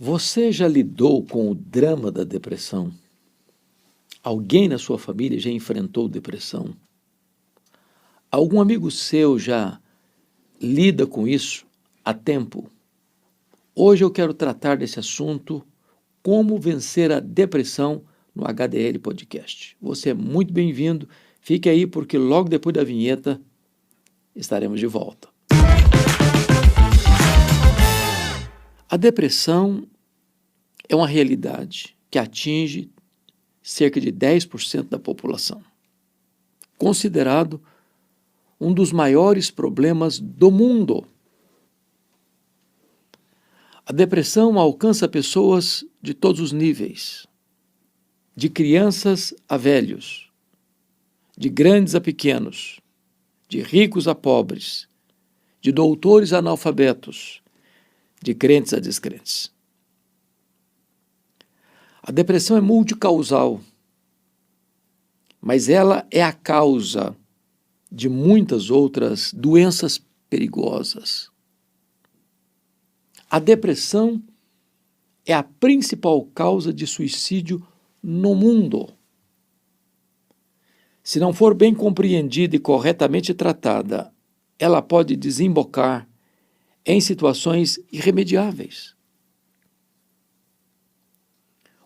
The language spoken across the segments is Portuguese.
Você já lidou com o drama da depressão? Alguém na sua família já enfrentou depressão? Algum amigo seu já lida com isso há tempo? Hoje eu quero tratar desse assunto, como vencer a depressão, no HDL Podcast. Você é muito bem-vindo, fique aí porque logo depois da vinheta estaremos de volta. A depressão é uma realidade que atinge cerca de 10% da população, considerado um dos maiores problemas do mundo. A depressão alcança pessoas de todos os níveis, de crianças a velhos, de grandes a pequenos, de ricos a pobres, de doutores a analfabetos, de crentes a descrentes. A depressão é multicausal, mas ela é a causa de muitas outras doenças perigosas. A depressão é a principal causa de suicídio no mundo. Se não for bem compreendida e corretamente tratada, ela pode desembocar em situações irremediáveis.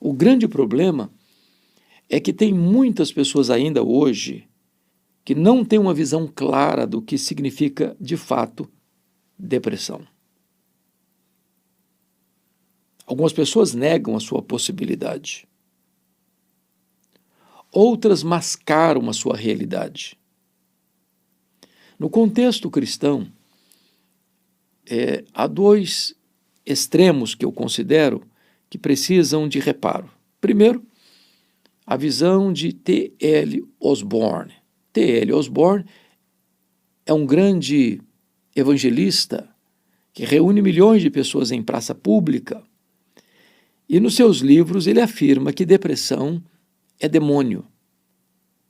O grande problema é que tem muitas pessoas ainda hoje que não têm uma visão clara do que significa, de fato, depressão. Algumas pessoas negam a sua possibilidade. Outras mascaram a sua realidade. No contexto cristão, há dois extremos que eu considero que precisam de reparo. Primeiro, a visão de T.L. Osborne. T.L. Osborne é um grande evangelista que reúne milhões de pessoas em praça pública e nos seus livros ele afirma que depressão é demônio,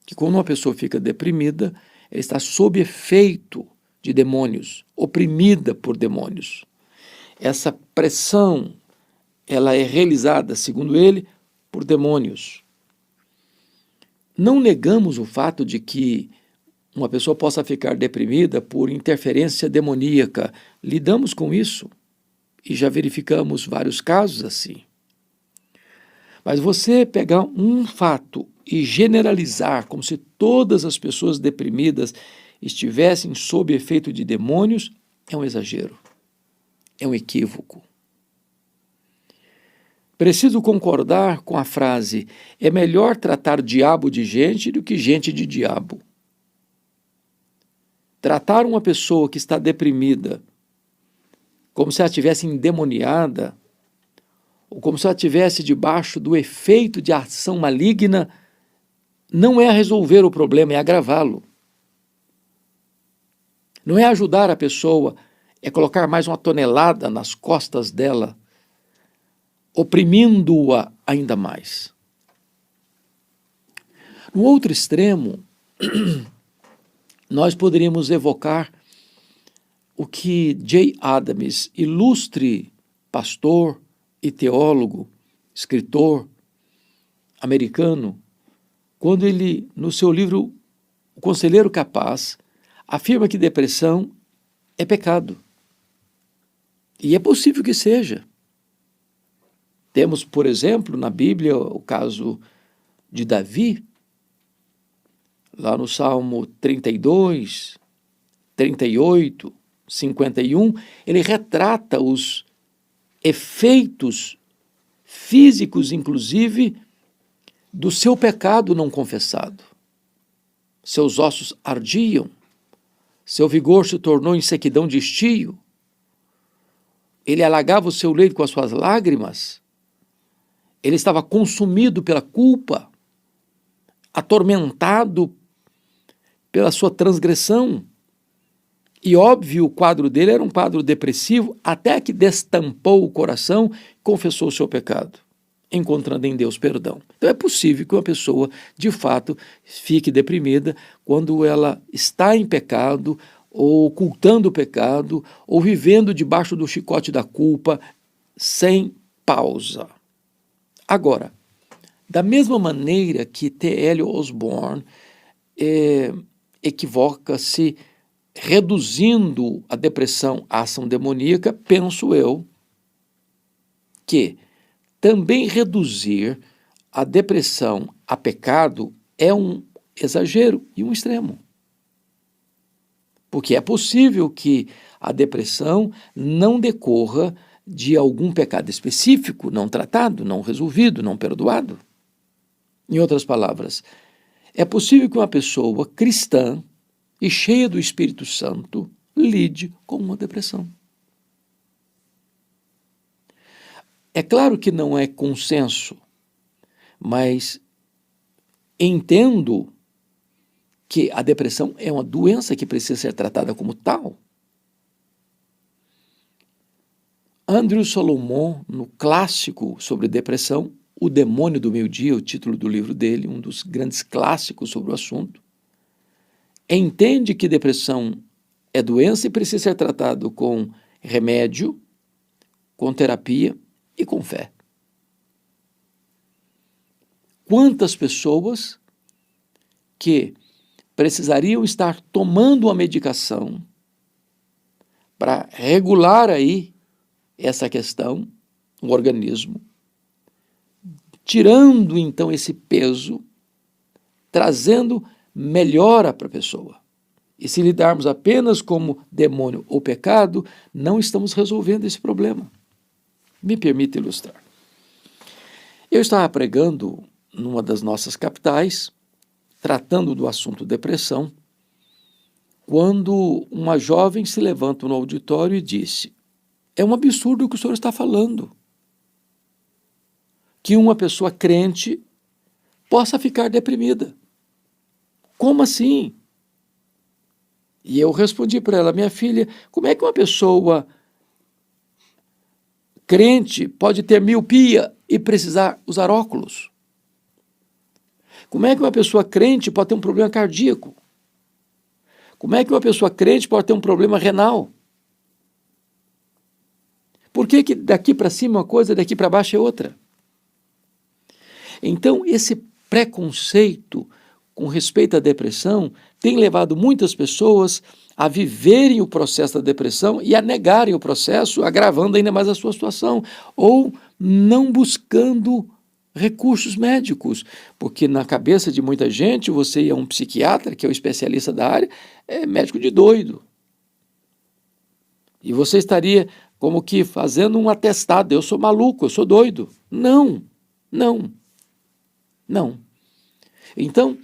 que quando uma pessoa fica deprimida, ela está sob efeito de demônios, oprimida por demônios. Essa pressão, ela é realizada, segundo ele, por demônios. Não negamos o fato de que uma pessoa possa ficar deprimida por interferência demoníaca. Lidamos com isso e já verificamos vários casos assim. Mas você pegar um fato e generalizar como se todas as pessoas deprimidas estivessem sob efeito de demônios é um exagero, é um equívoco. Preciso concordar com a frase: é melhor tratar diabo de gente do que gente de diabo. Tratar uma pessoa que está deprimida como se ela estivesse endemoniada, ou como se ela estivesse debaixo do efeito de ação maligna, não é resolver o problema, é agravá-lo. Não é ajudar a pessoa, é colocar mais uma tonelada nas costas dela, oprimindo-a ainda mais. No outro extremo, nós poderíamos evocar o que Jay Adams, ilustre pastor e teólogo, escritor americano, quando ele, no seu livro O Conselheiro Capaz, afirma que depressão é pecado. E é possível que seja. Temos, por exemplo, na Bíblia, o caso de Davi, lá no Salmo 32, 38, 51, ele retrata os efeitos físicos, inclusive, do seu pecado não confessado. Seus ossos ardiam, seu vigor se tornou em sequidão de estio, ele alagava o seu leito com as suas lágrimas, ele estava consumido pela culpa, atormentado pela sua transgressão. E óbvio, o quadro dele era um quadro depressivo, até que destampou o coração, confessou o seu pecado, encontrando em Deus perdão. Então é possível que uma pessoa, de fato, fique deprimida quando ela está em pecado, ou ocultando o pecado, ou vivendo debaixo do chicote da culpa, sem pausa. Agora, da mesma maneira que T.L. Osborne equivoca-se reduzindo a depressão à ação demoníaca, penso eu que também reduzir a depressão a pecado é um exagero e um extremo. Porque é possível que a depressão não decorra de algum pecado específico, não tratado, não resolvido, não perdoado. Em outras palavras, é possível que uma pessoa cristã e cheia do Espírito Santo lide com uma depressão. É claro que não é consenso, mas entendo que a depressão é uma doença que precisa ser tratada como tal. Andrew Solomon, no clássico sobre depressão, O Demônio do Meio-Dia, o título do livro dele, um dos grandes clássicos sobre o assunto, entende que depressão é doença e precisa ser tratado com remédio, com terapia e com fé. Quantas pessoas que precisariam estar tomando uma medicação para regular aí essa questão no organismo, tirando então esse peso, trazendo melhora para a pessoa. E se lidarmos apenas como demônio ou pecado, não estamos resolvendo esse problema. Me permita ilustrar. Eu estava pregando numa das nossas capitais, tratando do assunto depressão, quando uma jovem se levanta no auditório e disse: é um absurdo o que o senhor está falando, que uma pessoa crente possa ficar deprimida. Como assim? E eu respondi para ela: minha filha, como é que uma pessoa crente pode ter miopia e precisar usar óculos? Como é que uma pessoa crente pode ter um problema cardíaco? Como é que uma pessoa crente pode ter um problema renal? Por que daqui para cima é uma coisa, daqui para baixo é outra? Então, esse preconceito com respeito à depressão tem levado muitas pessoas a viverem o processo da depressão e a negarem o processo, agravando ainda mais a sua situação, ou não buscando recursos médicos, porque na cabeça de muita gente, você ir a um psiquiatra, que é o especialista da área, é médico de doido. E você estaria como que fazendo um atestado: eu sou maluco, eu sou doido. Não, não, não. Então,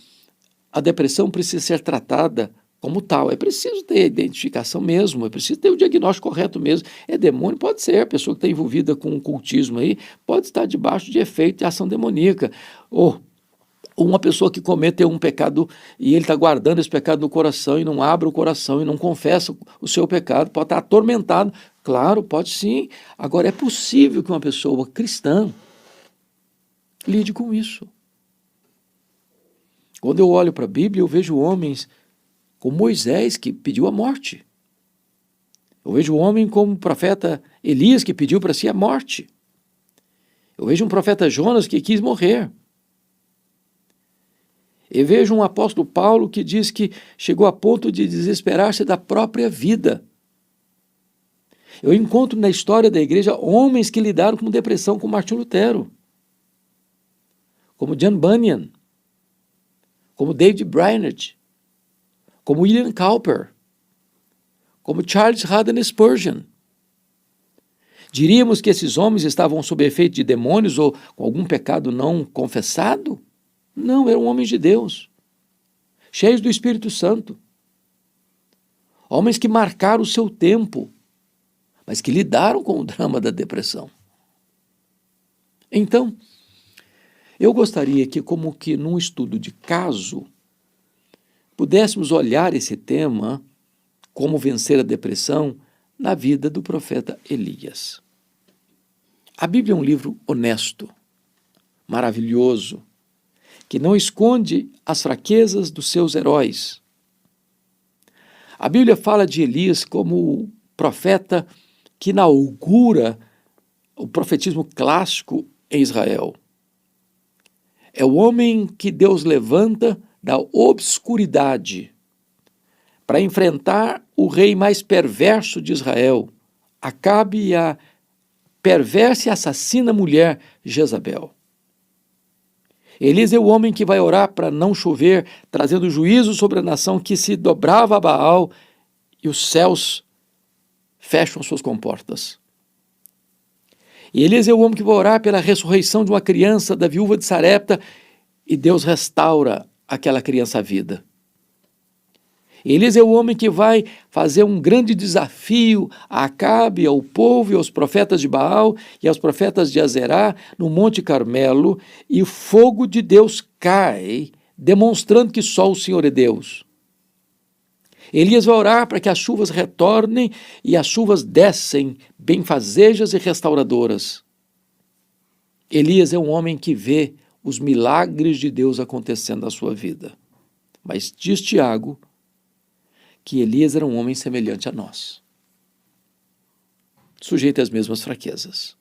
a depressão precisa ser tratada como tal. É preciso ter identificação mesmo, é preciso ter o diagnóstico correto mesmo. É demônio? Pode ser. A pessoa que está envolvida com o cultismo aí pode estar debaixo de efeito de ação demoníaca. Ou uma pessoa que cometeu um pecado e ele está guardando esse pecado no coração e não abre o coração e não confessa o seu pecado, pode estar atormentado. Claro, pode sim. Agora, é possível que uma pessoa cristã lide com isso. Quando eu olho para a Bíblia, eu vejo homens como Moisés, que pediu a morte. Eu vejo um homem como o profeta Elias, que pediu para si a morte. Eu vejo um profeta Jonas que quis morrer. Eu vejo um apóstolo Paulo que diz que chegou a ponto de desesperar-se da própria vida. Eu encontro na história da igreja homens que lidaram com depressão, como Martinho Lutero, como John Bunyan, como David Brainerd, como William Cowper, como Charles Haddon Spurgeon. Diríamos que esses homens estavam sob efeito de demônios ou com algum pecado não confessado? Não, eram homens de Deus, cheios do Espírito Santo. Homens que marcaram o seu tempo, mas que lidaram com o drama da depressão. Então, eu gostaria que, como que num estudo de caso, pudéssemos olhar esse tema, como vencer a depressão, na vida do profeta Elias. A Bíblia é um livro honesto, maravilhoso, que não esconde as fraquezas dos seus heróis. A Bíblia fala de Elias como o profeta que inaugura o profetismo clássico em Israel. É o homem que Deus levanta da obscuridade para enfrentar o rei mais perverso de Israel, Acabe, e a perversa e assassina mulher Jezabel. Elias é o homem que vai orar para não chover, trazendo juízo sobre a nação que se dobrava a Baal, e os céus fecham suas comportas. E Elias é o homem que vai orar pela ressurreição de uma criança da viúva de Sarepta, e Deus restaura aquela criança à vida. Elias é o homem que vai fazer um grande desafio a Acabe, ao povo e aos profetas de Baal e aos profetas de Azerá no Monte Carmelo, e o fogo de Deus cai, demonstrando que só o Senhor é Deus. Elias vai orar para que as chuvas retornem e as chuvas descem, benfazejas e restauradoras. Elias é um homem que vê os milagres de Deus acontecendo na sua vida. Mas diz Tiago que Elias era um homem semelhante a nós, sujeito às mesmas fraquezas.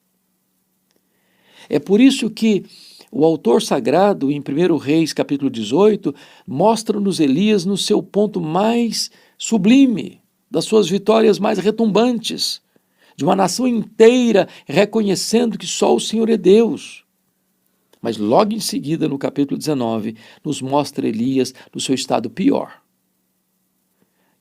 É por isso que o autor sagrado, em 1 Reis, capítulo 18, mostra-nos Elias no seu ponto mais sublime, das suas vitórias mais retumbantes, de uma nação inteira reconhecendo que só o Senhor é Deus. Mas logo em seguida, no capítulo 19, nos mostra Elias no seu estado pior,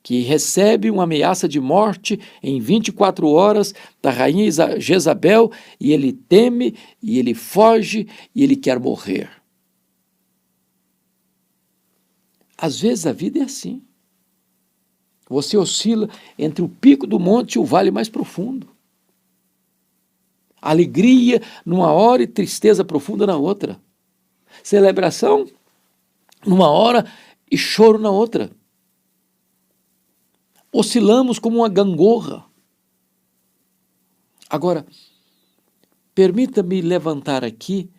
que recebe uma ameaça de morte em 24 horas da rainha Jezabel, e ele teme, e ele foge, e ele quer morrer. Às vezes a vida é assim. Você oscila entre o pico do monte e o vale mais profundo. Alegria numa hora e tristeza profunda na outra. Celebração numa hora e choro na outra. Oscilamos como uma gangorra. Agora, permita-me levantar aqui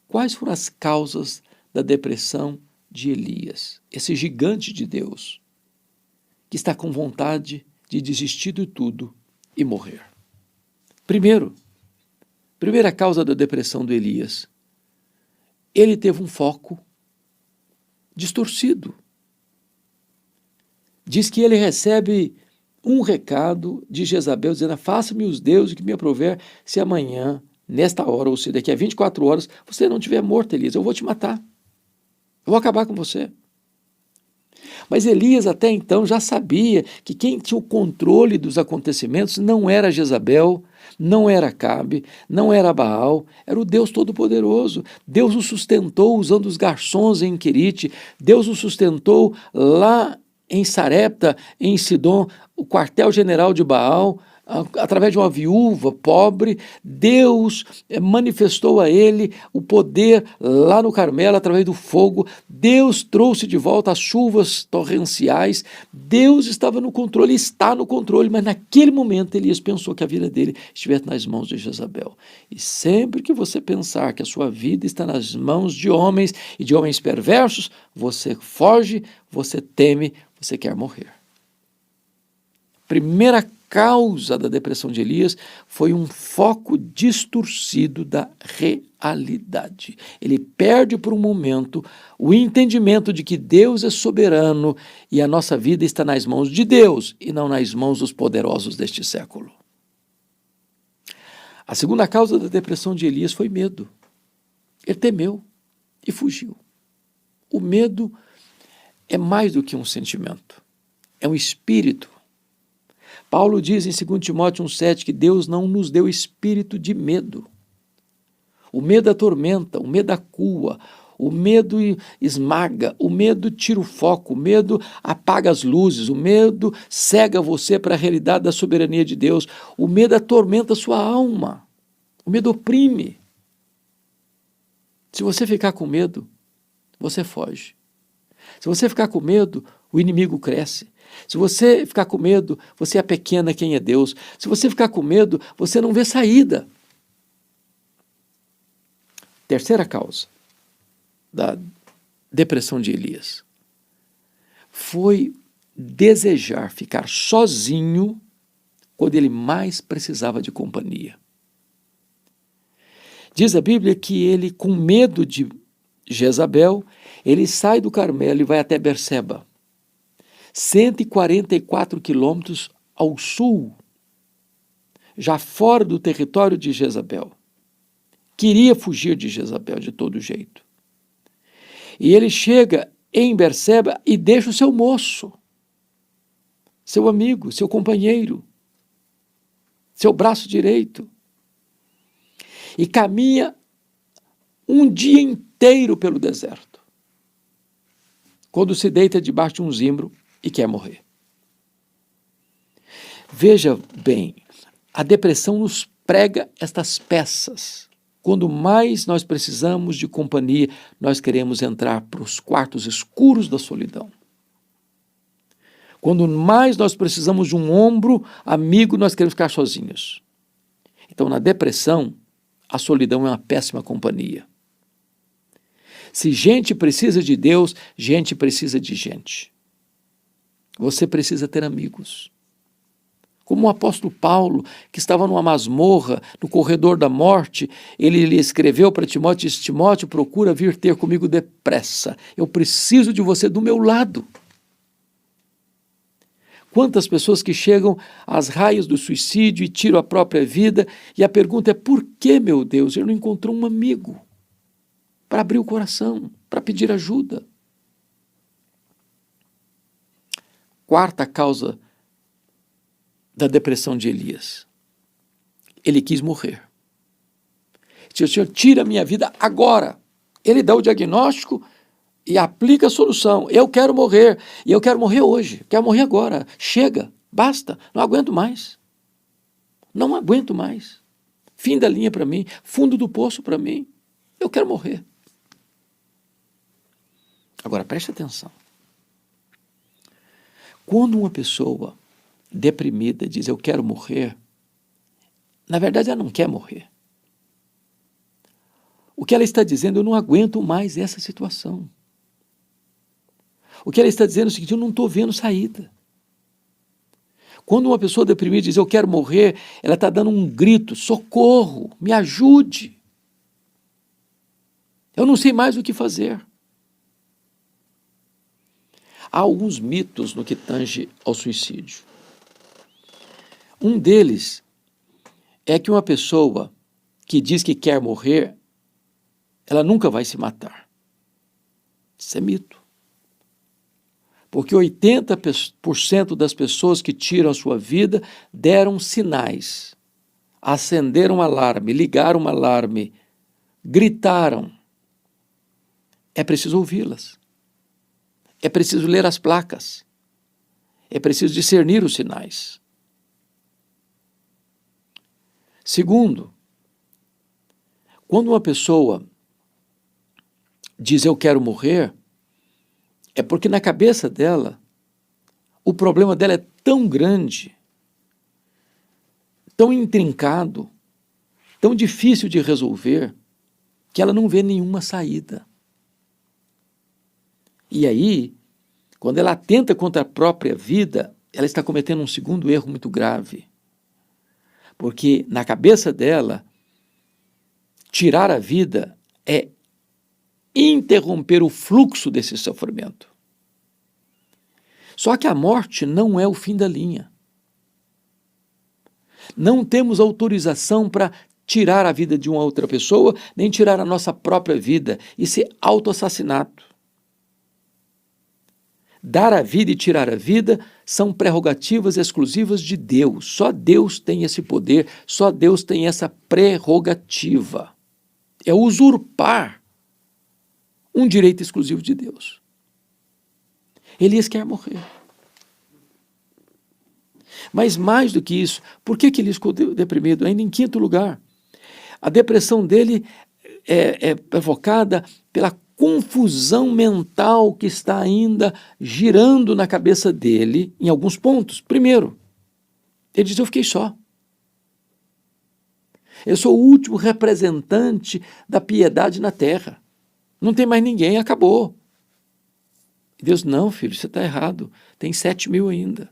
quais foram as causas da depressão de Elias, esse gigante de Deus, que está com vontade de desistir de tudo e morrer. Primeira causa da depressão de Elias, ele teve um foco distorcido. Diz que ele recebe um recado de Jezabel dizendo: faça-me os deuses que me aprover, se amanhã, nesta hora, ou se daqui a 24 horas, você não estiver morto, Elias, eu vou te matar. Eu vou acabar com você. Mas Elias até então já sabia que quem tinha o controle dos acontecimentos não era Jezabel, não era Acabe, não era Baal, era o Deus Todo-Poderoso. Deus o sustentou usando os garçons em Querite, Deus o sustentou lá em Sarepta, em Sidom, o quartel-general de Baal, através de uma viúva pobre. Deus manifestou a ele o poder lá no Carmelo, através do fogo. Deus trouxe de volta as chuvas torrenciais. Deus estava no controle, está no controle, mas naquele momento Elias pensou que a vida dele estivesse nas mãos de Jezabel. E sempre que você pensar que a sua vida está nas mãos de homens e de homens perversos, você foge, você teme, você quer morrer. Primeira causa da depressão de Elias foi um foco distorcido da realidade. Ele perde por um momento o entendimento de que Deus é soberano e a nossa vida está nas mãos de Deus e não nas mãos dos poderosos deste século. A segunda causa da depressão de Elias foi medo. Ele temeu e fugiu. O medo é mais do que um sentimento, é um espírito. Paulo diz em 2 Timóteo 1,7 que Deus não nos deu espírito de medo. O medo atormenta, o medo acua, o medo esmaga, o medo tira o foco, o medo apaga as luzes, o medo cega você para a realidade da soberania de Deus, o medo atormenta a sua alma, o medo oprime. Se você ficar com medo, você foge. Se você ficar com medo, o inimigo cresce. Se você ficar com medo, você é pequena quem é Deus. Se você ficar com medo, você não vê saída. Terceira causa da depressão de Elias foi desejar ficar sozinho quando ele mais precisava de companhia. Diz a Bíblia que ele, com medo de Jezabel, ele sai do Carmelo e vai até Berseba, 144 quilômetros ao sul, já fora do território de Jezabel. Queria fugir de Jezabel de todo jeito. E ele chega em Berseba e deixa o seu moço, seu amigo, seu companheiro, seu braço direito, e caminha um dia inteiro pelo deserto, quando se deita debaixo de um zimbro e quer morrer. Veja bem, a depressão nos prega estas peças. Quando mais nós precisamos de companhia, nós queremos entrar para os quartos escuros da solidão. Quando mais nós precisamos de um ombro amigo, nós queremos ficar sozinhos. Então, na depressão, a solidão é uma péssima companhia. Se gente precisa de Deus, gente precisa de gente. Você precisa ter amigos. Como o apóstolo Paulo, que estava numa masmorra, no corredor da morte, ele lhe escreveu para Timóteo e disse: Timóteo, procura vir ter comigo depressa. Eu preciso de você do meu lado. Quantas pessoas que chegam às raias do suicídio e tiram a própria vida, e a pergunta é: por que, meu Deus, eu não encontrei um amigo para abrir o coração, para pedir ajuda? Quarta causa da depressão de Elias: ele quis morrer. Disse: o Senhor, tira a minha vida agora. Ele dá o diagnóstico e aplica a solução. Eu quero morrer, e eu quero morrer hoje, quero morrer agora. Chega, basta, não aguento mais. Não aguento mais. Fim da linha para mim, fundo do poço para mim. Eu quero morrer. Agora, preste atenção. Quando uma pessoa deprimida diz: eu quero morrer, na verdade ela não quer morrer. O que ela está dizendo: eu não aguento mais essa situação. O que ela está dizendo é o seguinte: eu não estou vendo saída. Quando uma pessoa deprimida diz: eu quero morrer, ela está dando um grito: socorro, me ajude. Eu não sei mais o que fazer. Há alguns mitos no que tange ao suicídio. Um deles é que uma pessoa que diz que quer morrer, ela nunca vai se matar. Isso é mito. Porque 80% das pessoas que tiram a sua vida deram sinais, acenderam um alarme, ligaram um alarme, gritaram. É preciso ouvi-las. É preciso ler as placas. É preciso discernir os sinais. Segundo, quando uma pessoa diz: eu quero morrer, é porque na cabeça dela, o problema dela é tão grande, tão intrincado, tão difícil de resolver, que ela não vê nenhuma saída. E aí, quando ela atenta contra a própria vida, ela está cometendo um segundo erro muito grave. Porque na cabeça dela, tirar a vida é interromper o fluxo desse sofrimento. Só que a morte não é o fim da linha. Não temos autorização para tirar a vida de uma outra pessoa, nem tirar a nossa própria vida. Isso é autoassassinato. Dar a vida e tirar a vida são prerrogativas exclusivas de Deus. Só Deus tem esse poder, só Deus tem essa prerrogativa. É usurpar um direito exclusivo de Deus. Elias quer morrer. Mas mais do que isso, por que Elias ficou deprimido? Ainda em quinto lugar, a depressão dele é provocada pela confusão mental que está ainda girando na cabeça dele em alguns pontos. Primeiro, ele diz: eu fiquei só. Eu sou o último representante da piedade na terra. Não tem mais ninguém, acabou. E Deus: não, filho, você está errado. Tem 7.000 ainda.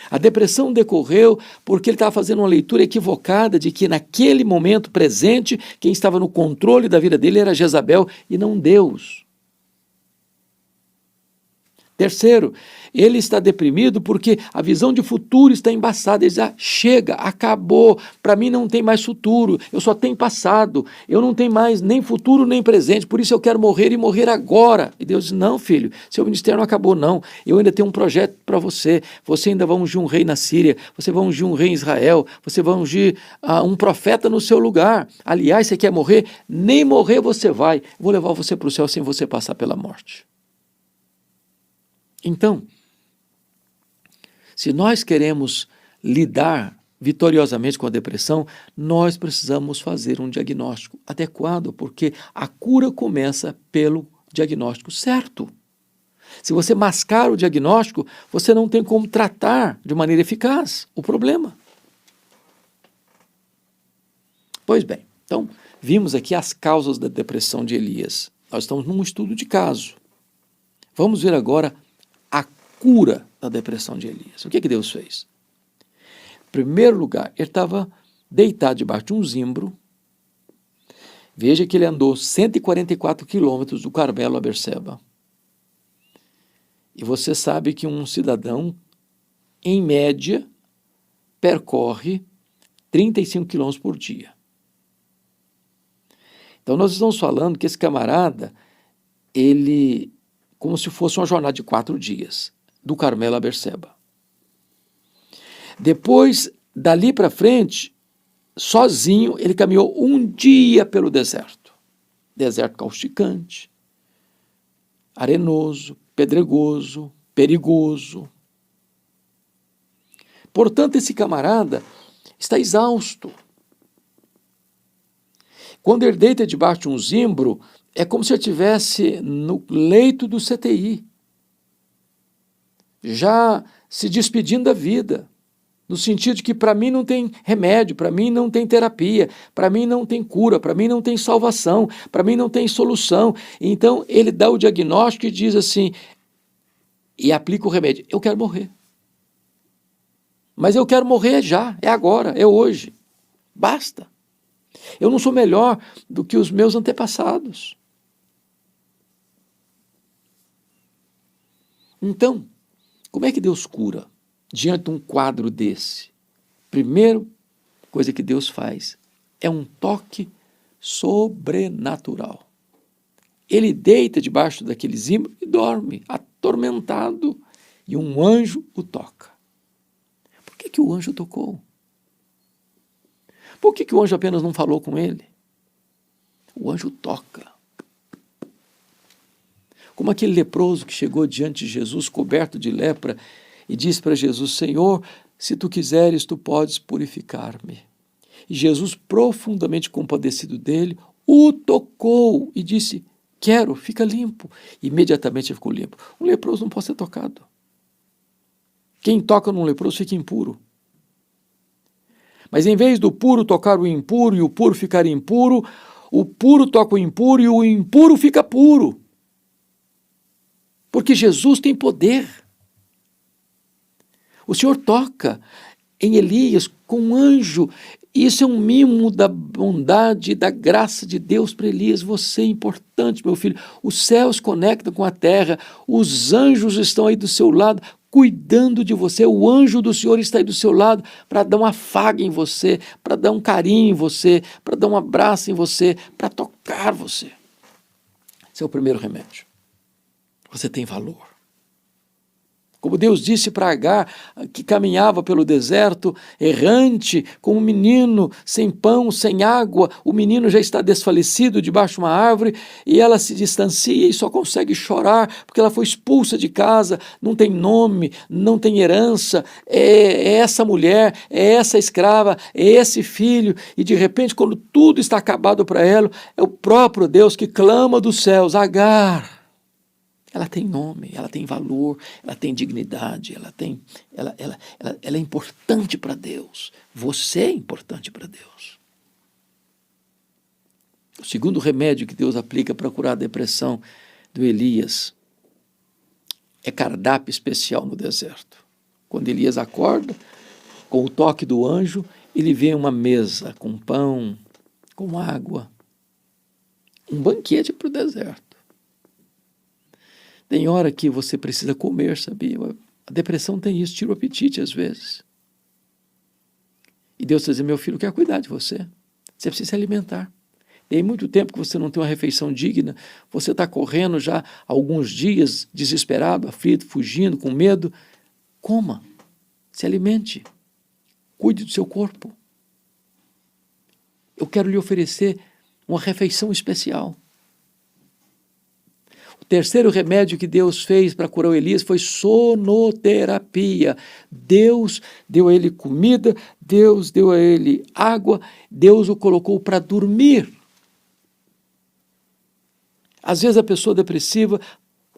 A depressão decorreu porque ele estava fazendo uma leitura equivocada de que naquele momento presente, quem estava no controle da vida dele era Jezabel e não Deus. Terceiro, ele está deprimido porque a visão de futuro está embaçada. Ele diz, chega, acabou, para mim não tem mais futuro, eu só tenho passado, eu não tenho mais nem futuro nem presente, por isso eu quero morrer e morrer agora. E Deus diz, não filho, seu ministério não acabou não, eu ainda tenho um projeto para você, você ainda vai ungir um rei na Síria, você vai ungir um rei em Israel, você vai ungir um profeta no seu lugar. Aliás, você quer morrer? Nem morrer você vai, vou levar você para o céu sem você passar pela morte. Então, se nós queremos lidar vitoriosamente com a depressão, nós precisamos fazer um diagnóstico adequado, porque a cura começa pelo diagnóstico certo. Se você mascar o diagnóstico, você não tem como tratar de maneira eficaz o problema. Pois bem, então, vimos aqui as causas da depressão de Elias. Nós estamos num estudo de caso. Vamos ver agora a cura da depressão de Elias. O que Deus fez? Em primeiro lugar, ele estava deitado debaixo de um zimbro. Veja que ele andou 144 quilômetros do Carmelo a Berseba. E você sabe que um cidadão, em média, percorre 35 quilômetros por dia. Então nós estamos falando que esse camarada, ele, como se fosse uma jornada de 4 dias, do Carmelo a Berseba. Depois, dali para frente, sozinho, ele caminhou um dia pelo deserto. Deserto causticante, arenoso, pedregoso, perigoso. Portanto, esse camarada está exausto. Quando ele deita debaixo de um zimbro, é como se ele estivesse no leito do CTI, já se despedindo da vida, no sentido de que para mim não tem remédio, para mim não tem terapia, para mim não tem cura, para mim não tem salvação, para mim não tem solução. Então ele dá o diagnóstico e diz assim, e aplica o remédio, eu quero morrer. Mas eu quero morrer já, é agora, é hoje, basta. Eu não sou melhor do que os meus antepassados. Então, como é que Deus cura diante de um quadro desse? Primeira coisa que Deus faz é um toque sobrenatural. Ele deita debaixo daquele zimbro e dorme, atormentado, e um anjo o toca. Por que o anjo tocou? Por que o anjo apenas não falou com ele? O anjo toca. Como aquele leproso que chegou diante de Jesus, coberto de lepra, e disse para Jesus, Senhor, se tu quiseres, tu podes purificar-me. E Jesus, profundamente compadecido dele, o tocou e disse, quero, fica limpo. Imediatamente ele ficou limpo. Um leproso não pode ser tocado. Quem toca num leproso fica impuro. Mas em vez do puro tocar o impuro e o puro ficar impuro, o puro toca o impuro e o impuro fica puro. Porque Jesus tem poder. O Senhor toca em Elias com um anjo. Isso é um mimo da bondade e da graça de Deus para Elias. Você é importante, meu filho. Os céus conectam com a terra. Os anjos estão aí do seu lado, cuidando de você. O anjo do Senhor está aí do seu lado para dar um afago em você, para dar um carinho em você, para dar um abraço em você, para tocar você. Esse é o primeiro remédio. Você tem valor. Como Deus disse para Agar, que caminhava pelo deserto, errante, com um menino sem pão, sem água, o menino já está desfalecido debaixo de uma árvore, e ela se distancia e só consegue chorar, porque ela foi expulsa de casa, não tem nome, não tem herança, é essa mulher, é essa escrava, é esse filho, e de repente, quando tudo está acabado para ela, é o próprio Deus que clama dos céus, Agar. Ela tem nome, ela tem valor, ela tem dignidade, ela é importante para Deus. Você é importante para Deus. O segundo remédio que Deus aplica para curar a depressão do Elias é cardápio especial no deserto. Quando Elias acorda, com o toque do anjo, ele vê uma mesa com pão, com água, um banquete para o deserto. Tem hora que você precisa comer, sabia? A depressão tem isso, tira o apetite às vezes. E Deus está dizendo, meu filho, quer cuidar de você. Você precisa se alimentar. Tem muito tempo que você não tem uma refeição digna, você está correndo já há alguns dias, desesperado, aflito, fugindo, com medo. Coma, se alimente, cuide do seu corpo. Eu quero lhe oferecer uma refeição especial. O terceiro remédio que Deus fez para curar o Elias foi sonoterapia. Deus deu a ele comida, Deus deu a ele água, Deus o colocou para dormir. Às vezes a pessoa depressiva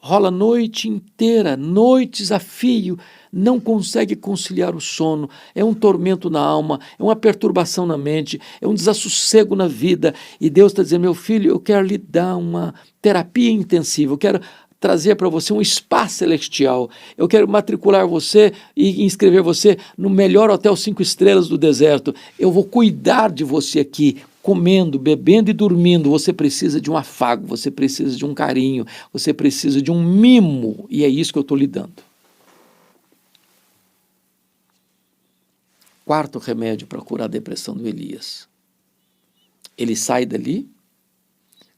rola a noite inteira, noites a fio, não consegue conciliar o sono, é um tormento na alma, é uma perturbação na mente, é um desassossego na vida, e Deus está dizendo, meu filho, eu quero lhe dar uma terapia intensiva, eu quero trazer para você um spa celestial, eu quero matricular você e inscrever você no melhor hotel 5 estrelas do deserto, eu vou cuidar de você aqui, comendo, bebendo e dormindo. Você precisa de um afago, você precisa de um carinho, você precisa de um mimo, e é isso que eu estou lhe dando. Quarto remédio para curar a depressão do Elias. Ele sai dali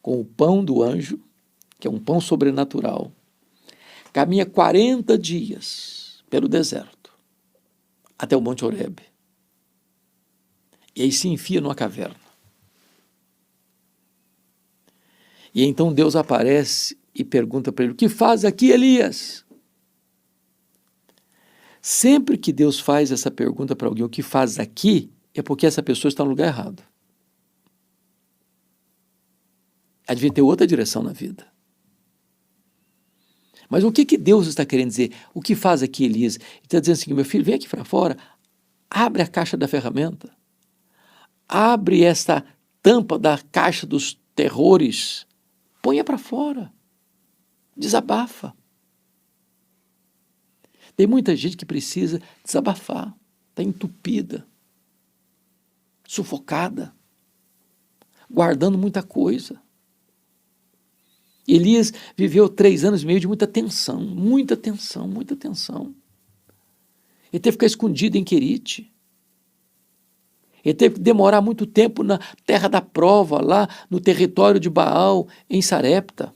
com o pão do anjo, que é um pão sobrenatural, caminha 40 dias pelo deserto, até o Monte Horebe, e aí se enfia numa caverna. E então Deus aparece e pergunta para ele, o que faz aqui, Elias? Sempre que Deus faz essa pergunta para alguém, o que faz aqui, é porque essa pessoa está no lugar errado. Ela devia ter outra direção na vida. Mas o que Deus está querendo dizer? O que faz aqui, Elias? Ele está dizendo assim, meu filho, vem aqui para fora, abre a caixa da ferramenta, abre esta tampa da caixa dos terrores, ponha para fora, desabafa. Tem muita gente que precisa desabafar, está entupida, sufocada, guardando muita coisa. Elias viveu 3 anos e meio de muita tensão, muita tensão, muita tensão. Ele teve que ficar escondido em Querite. Ele teve que demorar muito tempo na terra da prova, lá no território de Baal, em Sarepta.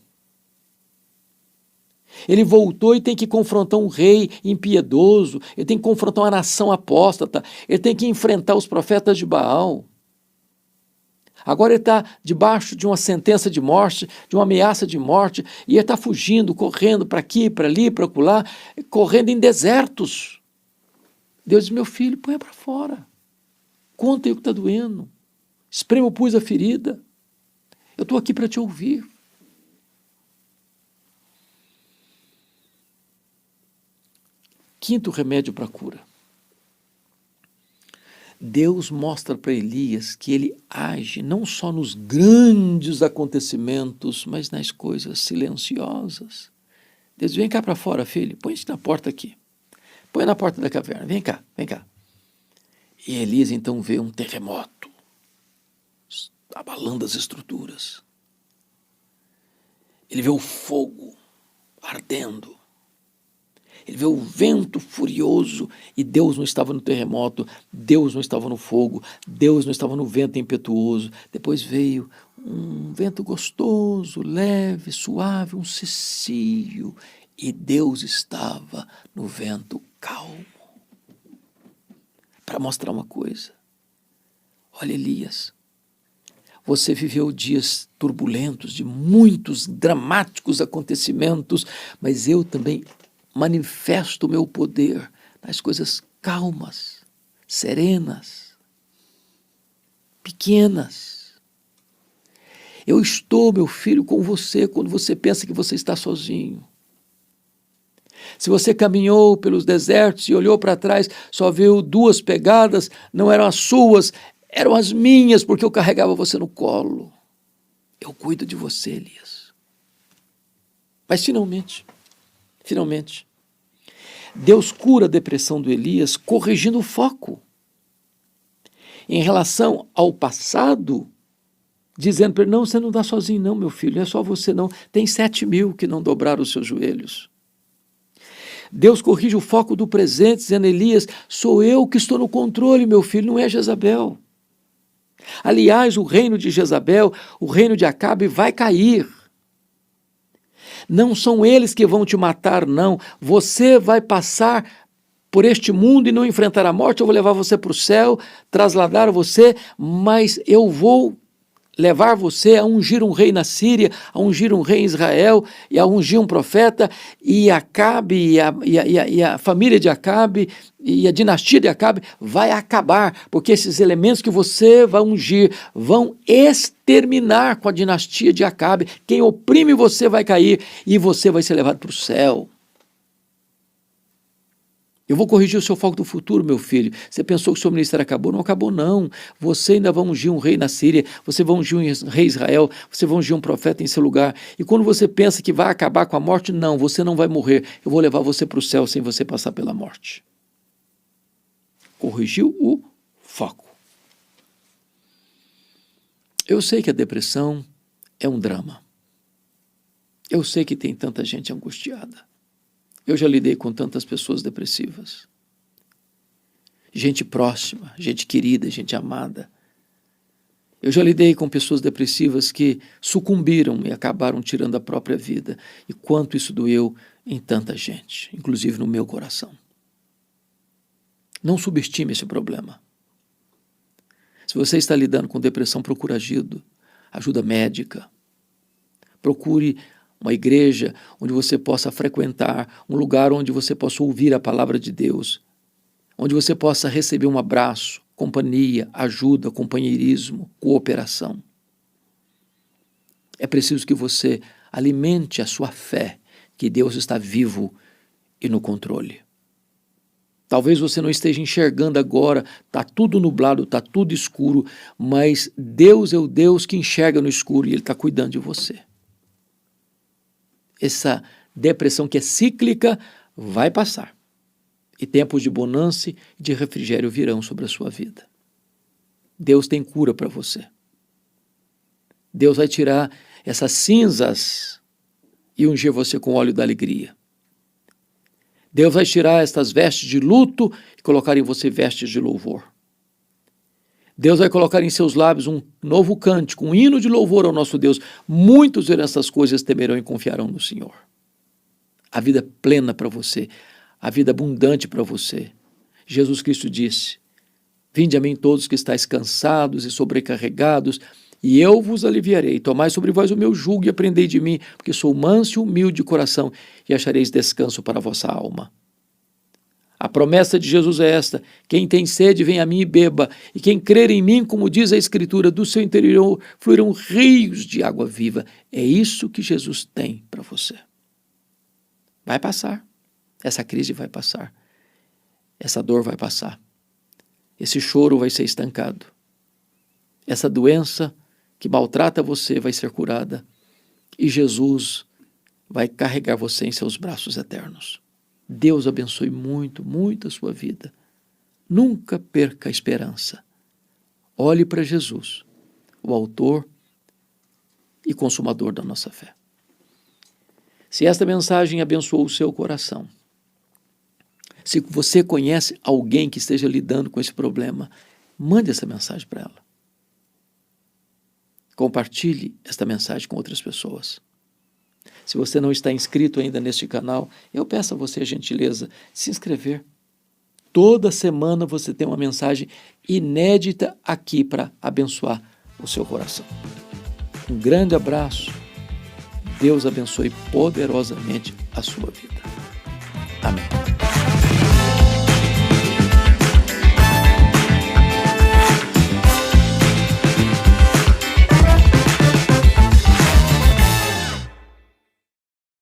Ele voltou e tem que confrontar um rei impiedoso, ele tem que confrontar uma nação apóstata, ele tem que enfrentar os profetas de Baal. Agora ele está debaixo de uma sentença de morte, de uma ameaça de morte, e ele está fugindo, correndo para aqui, para ali, para acolá, correndo em desertos. Deus diz, meu filho, põe para fora. Conta aí o que está doendo. Esprema o pus a ferida. Eu estou aqui para te ouvir. Quinto remédio para a cura. Deus mostra para Elias que ele age não só nos grandes acontecimentos, mas nas coisas silenciosas. Deus, vem cá para fora, filho, põe isso na porta aqui. Põe na porta da caverna, vem cá, vem cá. E Elias então vê um terremoto, abalando as estruturas. Ele vê o fogo ardendo. Ele vê o vento furioso e Deus não estava no terremoto, Deus não estava no fogo, Deus não estava no vento impetuoso. Depois veio um vento gostoso, leve, suave, um cicio, e Deus estava no vento calmo. Para mostrar uma coisa, olha Elias, você viveu dias turbulentos, de muitos dramáticos acontecimentos, mas eu também manifesto o meu poder nas coisas calmas, serenas, pequenas. Eu estou, meu filho, com você quando você pensa que você está sozinho. Se você caminhou pelos desertos e olhou para trás, só viu 2 pegadas, não eram as suas, eram as minhas, porque eu carregava você no colo. Eu cuido de você, Elias. Mas finalmente, Deus cura a depressão do Elias corrigindo o foco. Em relação ao passado, dizendo para ele, não, você não está sozinho não, meu filho, não é só você não, tem 7.000 que não dobraram os seus joelhos. Deus corrige o foco do presente, dizendo, Elias, sou eu que estou no controle, meu filho, não é Jezabel. Aliás, o reino de Jezabel, o reino de Acabe vai cair. Não são eles que vão te matar, não. Você vai passar por este mundo e não enfrentar a morte, eu vou levar você para o céu, trasladar você, mas eu vou levar você a ungir um rei na Síria, a ungir um rei em Israel, e a ungir um profeta, e Acabe, e a família de Acabe, e a dinastia de Acabe vai acabar, porque esses elementos que você vai ungir vão exterminar com a dinastia de Acabe. Quem oprime você vai cair, e você vai ser levado para o céu. Eu vou corrigir o seu foco do futuro, meu filho. Você pensou que o seu ministério acabou? Não acabou, não. Você ainda vai ungir um rei na Síria, você vai ungir um rei em Israel, você vai ungir um profeta em seu lugar. E quando você pensa que vai acabar com a morte, não, você não vai morrer. Eu vou levar você para o céu sem você passar pela morte. Corrigiu o foco. Eu sei que a depressão é um drama. Eu sei que tem tanta gente angustiada. Eu já lidei com tantas pessoas depressivas. Gente próxima, gente querida, gente amada. Eu já lidei com pessoas depressivas que sucumbiram e acabaram tirando a própria vida. E quanto isso doeu em tanta gente, inclusive no meu coração. Não subestime esse problema. Se você está lidando com depressão, procure ajuda médica. Procure uma igreja onde você possa frequentar, um lugar onde você possa ouvir a palavra de Deus, onde você possa receber um abraço, companhia, ajuda, companheirismo, cooperação. É preciso que você alimente a sua fé, que Deus está vivo e no controle. Talvez você não esteja enxergando agora, está tudo nublado, está tudo escuro, mas Deus é o Deus que enxerga no escuro e Ele está cuidando de você. Essa depressão que é cíclica vai passar. E tempos de bonança e de refrigério virão sobre a sua vida. Deus tem cura para você. Deus vai tirar essas cinzas e ungir você com óleo da alegria. Deus vai tirar estas vestes de luto e colocar em você vestes de louvor. Deus vai colocar em seus lábios um novo cântico, um hino de louvor ao nosso Deus. Muitos verão essas coisas, temerão e confiarão no Senhor. A vida plena para você, a vida abundante para você. Jesus Cristo disse, vinde a mim todos que estáis cansados e sobrecarregados, e eu vos aliviarei. Tomai sobre vós o meu jugo e aprendei de mim, porque sou manso e humilde de coração, e achareis descanso para a vossa alma. A promessa de Jesus é esta, quem tem sede vem a mim e beba, e quem crer em mim, como diz a Escritura, do seu interior fluirão rios de água viva. É isso que Jesus tem para você. Vai passar, essa crise vai passar, essa dor vai passar, esse choro vai ser estancado, essa doença que maltrata você vai ser curada, e Jesus vai carregar você em seus braços eternos. Deus abençoe muito, muito a sua vida. Nunca perca a esperança. Olhe para Jesus, o autor e consumador da nossa fé. Se esta mensagem abençoou o seu coração, se você conhece alguém que esteja lidando com esse problema, mande essa mensagem para ela. Compartilhe esta mensagem com outras pessoas. Se você não está inscrito ainda neste canal, eu peço a você a gentileza de se inscrever. Toda semana você tem uma mensagem inédita aqui para abençoar o seu coração. Um grande abraço. Deus abençoe poderosamente a sua vida.